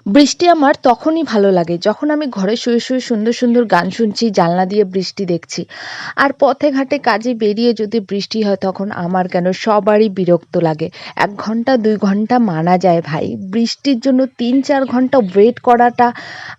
বৃষ্টি আমার তখনই ভালো লাগে যখন আমি ঘরে শুয়ে শুয়ে সুন্দর সুন্দর গান শুনছি, জানলা দিয়ে বৃষ্টি দেখছি। আর পথে ঘাটে কাজে বেরিয়ে যদি বৃষ্টি হয় তখন আমার কেন সবারই বিরক্ত লাগে। ১ ঘন্টা ২ ঘন্টা মানা যায় ভাই। বৃষ্টির জন্য ৩-৪ ঘন্টা ওয়েট করাটা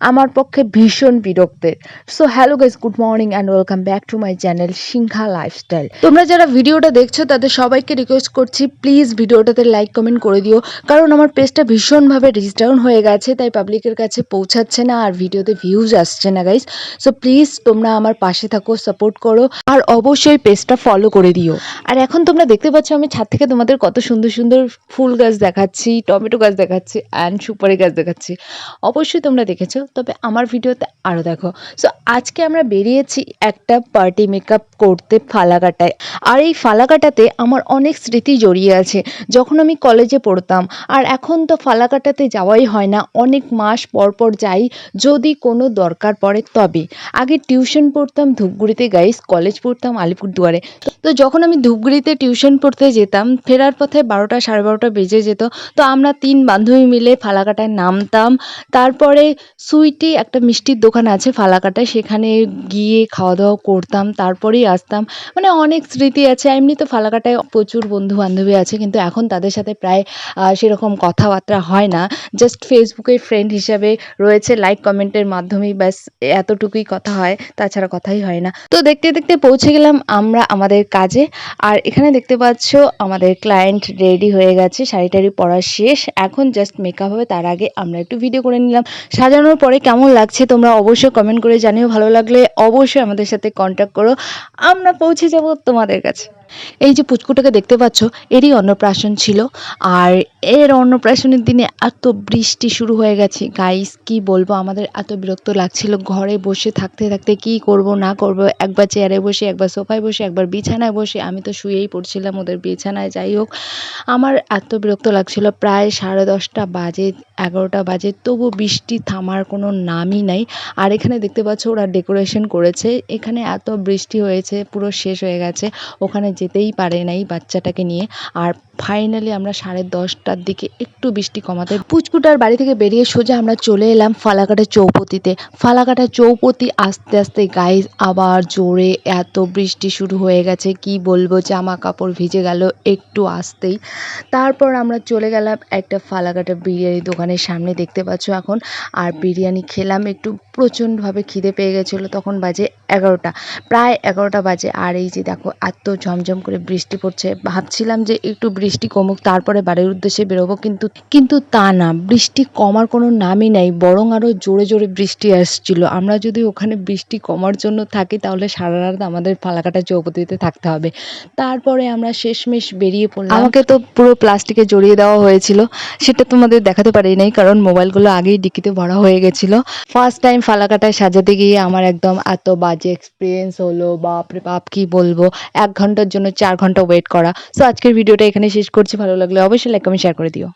আমার পক্ষে ভীষণ বিরক্তের। So hello guys, good morning and welcome back to my channel Sinha lifestyle. তোমরা যারা ভিডিওটা দেখছো তাদের সবাইকে রিকোয়েস্ট করছি, প্লিজ ভিডিওটাতে লাইক কমেন্ট করে দিও। কারণ আমার পেজটা ভীষণভাবে রিচ ডাউন হয়ে গেছে, তাই পাবলিকের কাছে পৌঁছাচ্ছে না আর ভিডিওতে ভিউজ আসছে না গাইস। সো প্লিজ তোমরা আমার পাশে থাকো, সাপোর্ট করো আর অবশ্যই পেজটা ফলো করে দিও। আর এখন তোমরা দেখতে পাচ্ছ আমি ছাদ থেকে তোমাদের কত সুন্দর সুন্দর ফুল গাছ দেখাচ্ছি, টমেটো গাছ দেখাচ্ছি অ্যান্ড সুপারি গাছ দেখাচ্ছি। অবশ্যই তোমরা দেখেছো, তবে আমার ভিডিওতে আরও দেখো। সো আজকে আমরা বেরিয়েছি একটা পার্টি মেকআপ করতে ফালাকাটায়। আর এই ফালাকাটাতে আমার অনেক স্মৃতি জড়িয়ে আছে। যখন আমি কলেজে পড়তাম, আর এখন তো ফালাকাটাতে যাওয়াই হয় না, অনেক মাস পর পর যাই যদি কোনো দরকার পড়ে তবে। আগে টিউশন পড়তাম ধূপগুড়িতে গাইস, কলেজ পড়তাম আলিপুরদুয়ারে। তো যখন আমি ধূপগুড়িতে টিউশন পড়তে যেতাম, ফেরার পথে ১২টা ১২:৩০ বেজে যেত। তো আমরা ৩ বান্ধবী মিলে ফালাকাটায় নামতাম। তারপরে সুইটি একটা মিষ্টির দোকান আছে ফালাকাটায়, সেখানে গিয়ে খাওয়া দাওয়া করতাম, তারপরেই আসতাম। মানে অনেক স্মৃতি আছে। এমনি তো ফালাকাটায় প্রচুর বন্ধু বান্ধবী আছে, কিন্তু এখন তাদের সাথে প্রায় সেরকম কথাবার্তা হয় না। জাস্ট ফেসবুকে ফ্রেন্ড হিসাবে রয়েছে, লাইক কমেন্টের মাধ্যমেই ব্যাস এতটুকুই কথা হয়, তাছাড়া কথাই হয় না। তো দেখতে দেখতে পৌঁছে গেলাম আমরা আমাদের কাজে। আর এখানে দেখতে পাচ্ছ আমাদের ক্লায়েন্ট রেডি হয়ে গেছে, শাড়ি টাড়ি পরা শেষ, এখন জাস্ট মেকআপ হবে। তার আগে আমরা একটু ভিডিও করে নিলাম। সাজানোর পরে কেমন লাগছে তোমরা অবশ্যই কমেন্ট করে জানিও। ভালো লাগলে অবশ্যই আমাদের সাথে কন্ট্যাক্ট করো, আমরা পৌঁছে যাব তোমাদের কাছে। এই যে পুচকুটাকে দেখতে পাচ্ছ, এরই অন্নপ্রাশন ছিল। আর এর অন্নপ্রাশনের দিনে এত বৃষ্টি শুরু হয়ে গেছে গাইস, কি বলবো, আমাদের এত বিরক্ত লাগছিল ঘরে বসে থাকতে থাকতে, কি করব না করব, একবার চেয়ারে বসে, একবার সোফায় বসে, একবার বিছানায় বসে। আমি তো শুয়েই পড়ছিলাম ওদের বিছানায়। যাই হোক, আমার এত বিরক্ত লাগছিল। প্রায় 10:30 বাজে, 11টা বাজে, তবু বৃষ্টি থামার কোনো নামই নাই। আর এখানে দেখতে পাচ্ছ ওরা ডেকোরেশন করেছে, এখানে এত বৃষ্টি হয়েছে পুরো শেষ হয়ে গেছে, ওখানে যেতেই পারে নাই বাচ্চাটাকে নিয়ে। আর ফাইনালি আমরা 10:30টার দিকে একটু বৃষ্টি কমাতে পুচকুটার বাড়ি থেকে বেরিয়ে সোজা আমরা চলে এলাম ফালাকাটা চৌপতিতে। ফালাকাটা চৌপতি আস্তে আস্তে গাইস আবার জোরে এত বৃষ্টি শুরু হয়ে গেছে, কি বলবো, জামা কাপড় ভিজে গেল একটু আসতেই। তারপর আমরা চলে গেলাম একটা ফালাকাটা বিরিয়ানি দোকানের সামনে, দেখতে পাচ্ছ এখন। আর বিরিয়ানি খেলাম একটু, প্রচণ্ডভাবে খিদে পেয়ে গেছিলো। তখন বাজে 11টা, প্রায় 11টা বাজে। আর এই যে দেখো এত ঝমঝম করে বৃষ্টি পড়ছে। ভাবছিলাম যে একটু বৃষ্টি কমুক তারপরে বাড়ির উদ্দেশ্যে বেরোবো, কিন্তু তা না, বৃষ্টি কমার কোনো নামই নাই, বরং আরও জোরে জোরে বৃষ্টি আসছিল। আমরা যদি ওখানে বৃষ্টি কমার জন্য থাকি তাহলে সারা রাত আমাদের ফালাকাটা চৌপতিতে থাকতে হবে। তারপরে আমরা শেষমেশ বেরিয়ে পড়লাম। আমাকে তো পুরো প্লাস্টিকে জড়িয়ে দেওয়া হয়েছিল, সেটা তোমাদের দেখাতে পারি নাই কারণ মোবাইলগুলো আগেই ডিকিতে ভরা হয়ে গেছিলো। ফার্স্ট টাইম ফালাকাটায় সাজাতে গিয়ে আমার একদম এত বাজে এক্সপিরিয়েন্স হলো, বাপরে বাপ, কি বলবো। 1 ঘন্টার জন্য 4 ঘন্টা ওয়েট করা। সো আজকের ভিডিওটা এখানে শেষ করছি। ভালো লাগলে অবশ্যই লাইক কমেন্ট শেয়ার করে দিও।